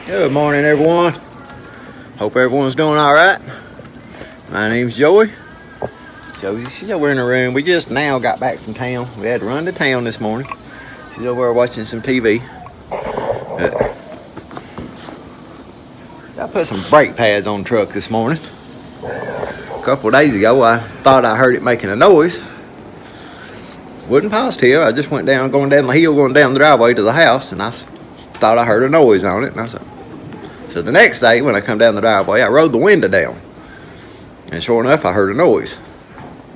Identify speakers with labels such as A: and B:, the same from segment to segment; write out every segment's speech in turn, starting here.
A: Good morning, everyone. Hope everyone's doing all right. My name's Joey. Josie, she's over in the room. We just now got back from town. We had to run to town this morning. She's over there watching some TV. I put some brake pads on the truck this morning. A couple of days ago, I thought I heard it making a noise. Wasn't positive. I just going down the hill, going down the driveway to the house, and I thought I heard a noise on it. And so the next day, when I come down the driveway, I rolled the window down, and sure enough, I heard a noise.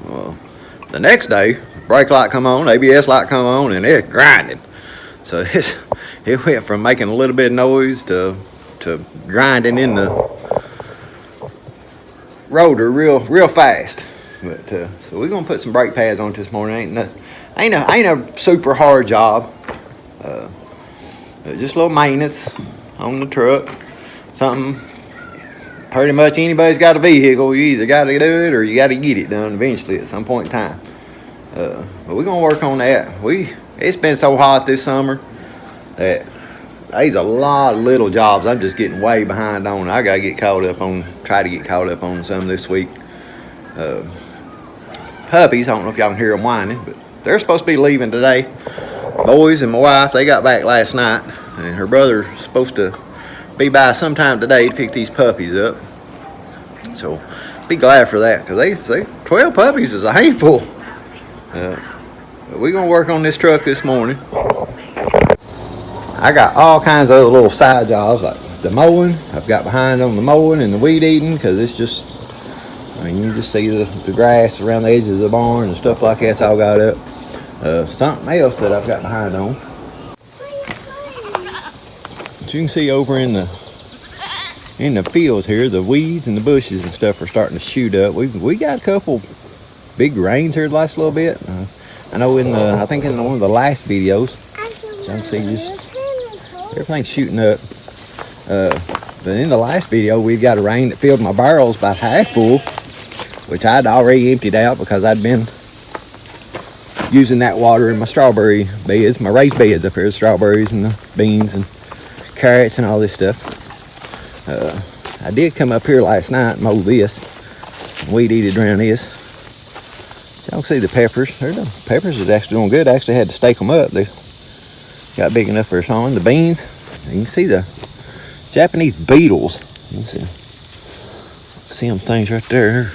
A: Well, the next day, brake light come on, ABS light come on, and it grinded. So it went from making a little bit of noise to grinding in the rotor real fast. But so we're gonna put some brake pads on this morning. Ain't a super hard job. Just a little maintenance on the truck. Something pretty much anybody's got a vehicle. You either got to do it or you got to get it done eventually at some point in time. But we're gonna work on that. It's been so hot this summer that there's a lot of little jobs I'm just getting way behind on. I gotta try to get caught up on some this week. Puppies, I don't know if y'all can hear them whining, but they're supposed to be leaving today. Boys and my wife, they got back last night, and her brother's supposed to be by sometime today to pick these puppies up. So be glad for that, because 12 puppies is a handful. But we're gonna work on this truck this morning. I got all kinds of other little side jobs, like the mowing. I've got behind on the mowing and the weed eating, because it's just, you just see the grass around the edges of the barn and stuff like that's all got up. Something else that I've got behind on. But you can see over in the fields here, the weeds and the bushes and stuff are starting to shoot up. We got a couple big rains here the last little bit. I know I think in one of the last videos, you can see just everything's shooting up. But in the last video, we got a rain that filled my barrels about half full, which I'd already emptied out because I'd been using that water in my strawberry beds, my raised beds up here, the strawberries and the beans and carrots and all this stuff. I did come up here last night and mow this, weed eated around this. Y'all see the peppers. The peppers is actually doing good. I actually had to stake them up. They got big enough for a sawing. The beans, you can see the Japanese beetles. You can see them things right there.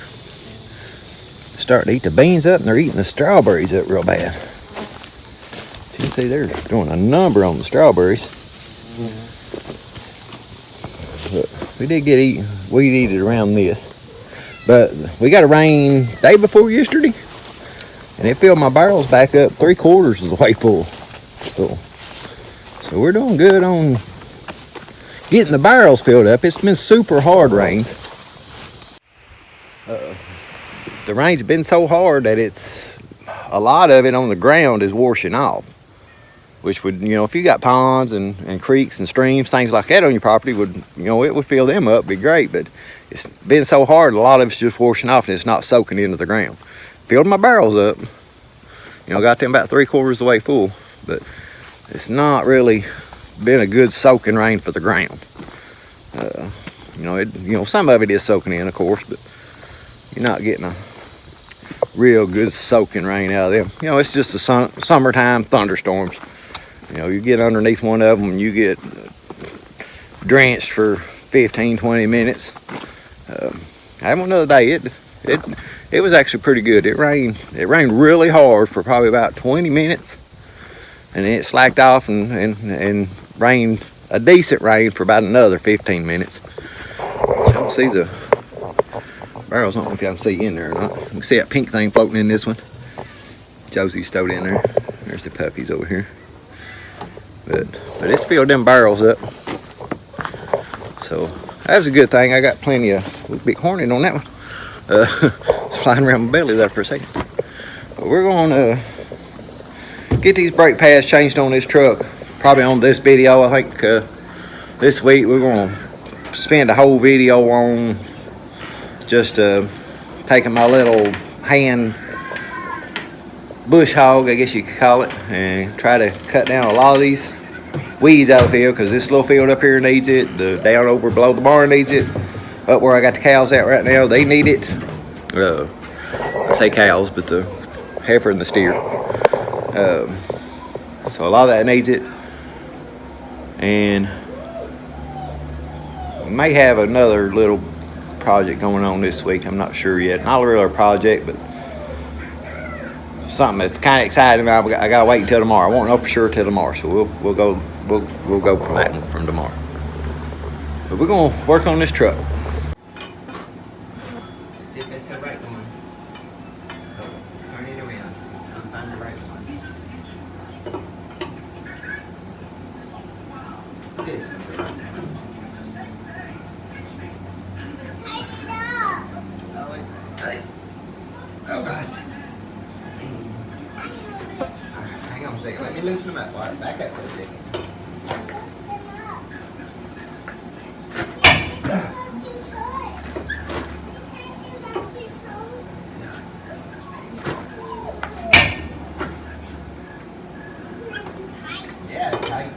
A: Starting to eat the beans up, and they're eating the strawberries up real bad. So you can see they're doing a number on the strawberries. But we did get weed eated around this. But we got a rain day before yesterday, and it filled my barrels back up 3/4 of the way full. So we're doing good on getting the barrels filled up. It's been super hard rains. The rain's been so hard that a lot of it on the ground is washing off, which would, if you got ponds and creeks and streams, things like that on your property, it would fill them up, be great. But it's been so hard, a lot of it's just washing off and it's not soaking into the ground. Filled my barrels up, got them about 3/4 of the way full, but it's not really been a good soaking rain for the ground. Some of it is soaking in, of course, but you're not getting a real good soaking rain out of them. It's just the summertime thunderstorms. You get underneath one of them and you get drenched for 15-20 minutes. I had one the other day. It was actually pretty good. It rained really hard for probably about 20 minutes, and then it slacked off and rained a decent rain for about another 15 minutes. So y'all see the barrels. I don't know if y'all can see in there or not. You can see that pink thing floating in this one. Josie's stowed in there. There's the puppies over here. But it's filled them barrels up. So that was a good thing. I got plenty of big hornet on that one. It's flying around my belly there for a second. But we're going to get these brake pads changed on this truck. Probably on this video. I think this week we're going to spend a whole video on just taking my little hand bush hog, I guess you could call it, and try to cut down a lot of these weeds out of the field, because this little field up here needs it. The down over below the barn needs it. Up where I got the cows at right now, they need it. I say cows, but the heifer and the steer. So a lot of that needs it. And we may have another little project going on this week. I'm not sure yet. Not really a project, but something that's kind of exciting. I gotta wait until tomorrow. I won't know for sure till tomorrow. So we'll go from that one from tomorrow. But we're gonna work on this truck. Let's see if that's the right one. Let's turn it around. So I'll find the right one. This one's the right one. Oh, it's tight. Oh gosh. Hang on a second. Let me loosen them up. All right, back up for a second. Yeah, tight.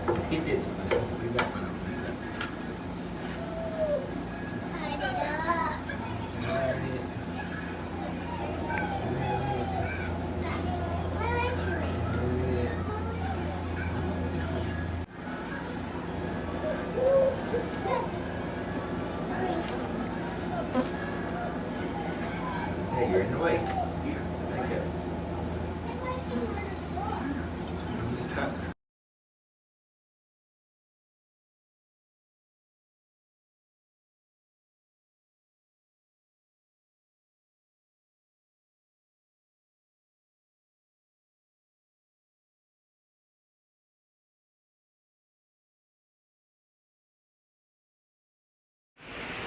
A: Let's get this one. We got one. Hey, you're in the way. Thank you.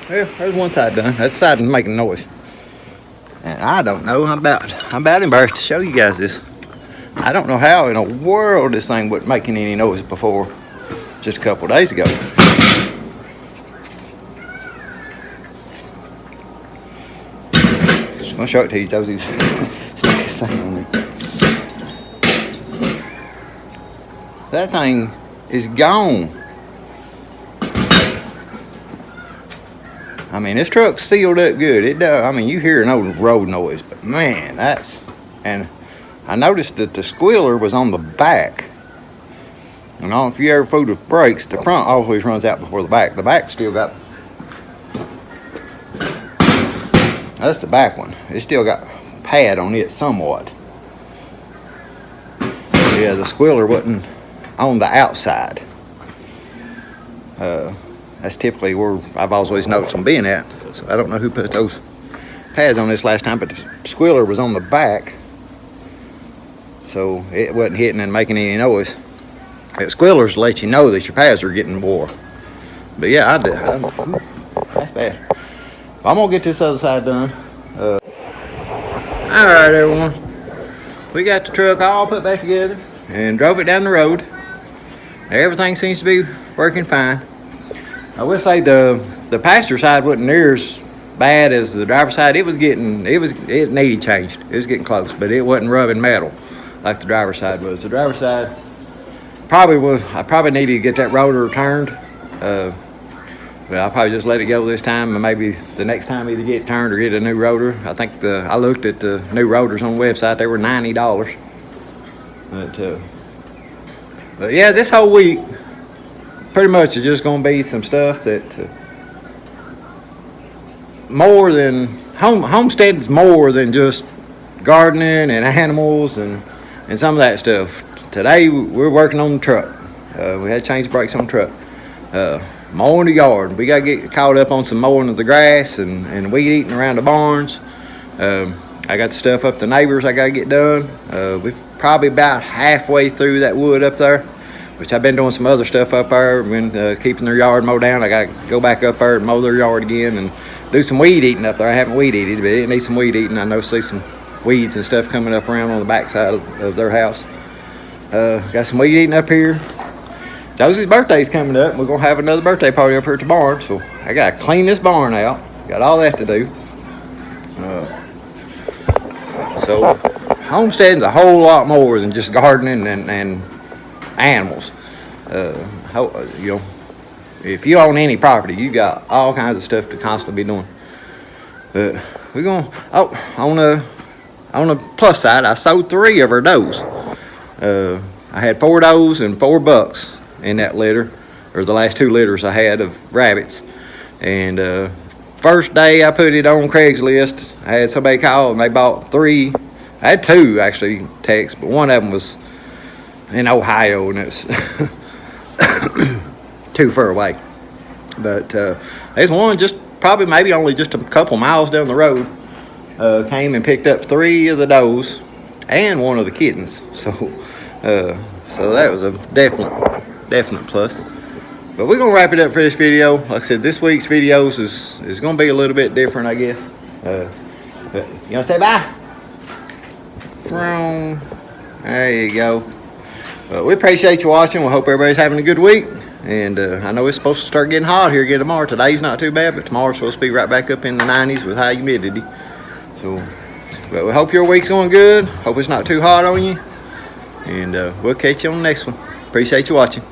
A: Well, there's one side done. That side is making noise. And I don't know. I'm about embarrassed to show you guys this. I don't know how in the world this thing wasn't making any noise before just a couple of days ago. Just gonna show it to you, Josie's. That thing is gone. I mean, this truck's sealed up good. It does. I mean, you hear no road noise, but man, and I noticed that the squealer was on the back. And I don't know if you ever fooled with brakes, the front always runs out before the back. The back still got, that's the back one. It still got pad on it somewhat. Yeah, the squealer wasn't on the outside. That's typically where I've always noticed them being at. So I don't know who put those pads on this last time, but the squealer was on the back. So it wasn't hitting and making any noise. The squealers let you know that your pads are getting wore. But yeah, that's bad. I'm gonna get this other side done. All right, everyone. We got the truck all put back together and drove it down the road. Everything seems to be working fine. I will say the passenger side wasn't near as bad as the driver's side. It needed changed. It was getting close, but it wasn't rubbing metal like the driver's side was. The driver's side I probably needed to get that rotor turned. I'll probably just let it go this time, and maybe the next time either get turned or get a new rotor. I think I looked at the new rotors on the website. They were $90. But yeah, this whole week pretty much is just going to be some stuff that more than homesteading's more than just gardening and animals and some of that stuff. Today we're working on the truck. We had to change the brakes on the truck. Mowing the yard. We got to get caught up on some mowing of the grass and weed eating around the barns. I got the stuff up the neighbors I got to get done. We're probably about halfway through that wood up there, which I've been doing some other stuff up there. Been keeping their yard mowed down. I got to go back up there and mow their yard again and do some weed eating up there. I haven't weed eaten, but it needs some weed eating. I know see some weeds and stuff coming up around on the backside of their house. Got some weed eating up here. Josie's birthday's coming up. We're gonna have another birthday party up here at the barn, so I gotta clean this barn out. Got all that to do. So homesteading's a whole lot more than just gardening and animals. You know, if you own any property, you got all kinds of stuff to constantly be doing. But we're gonna on the plus side, I sold 3 of our does. I had 4 does and 4 bucks in that litter, or the last 2 litters I had of rabbits. And first day I put it on Craigslist, I had somebody call and they bought 3. I had 2 actually text, but one of them was in Ohio and it's too far away. But there's one just probably maybe only just a couple miles down the road, came and picked up 3 of the does and 1 of the kittens. So that was a definite plus. But we're gonna wrap it up for this video. Like I said, this week's videos is gonna be a little bit different, I guess. But you wanna say bye? There you go. But we appreciate you watching. We hope everybody's having a good week. And I know it's supposed to start getting hot here again tomorrow. Today's not too bad, but tomorrow's supposed to be right back up in the 90s with high humidity. So, but we hope your week's going good. Hope it's not too hot on you. And we'll catch you on the next one. Appreciate you watching.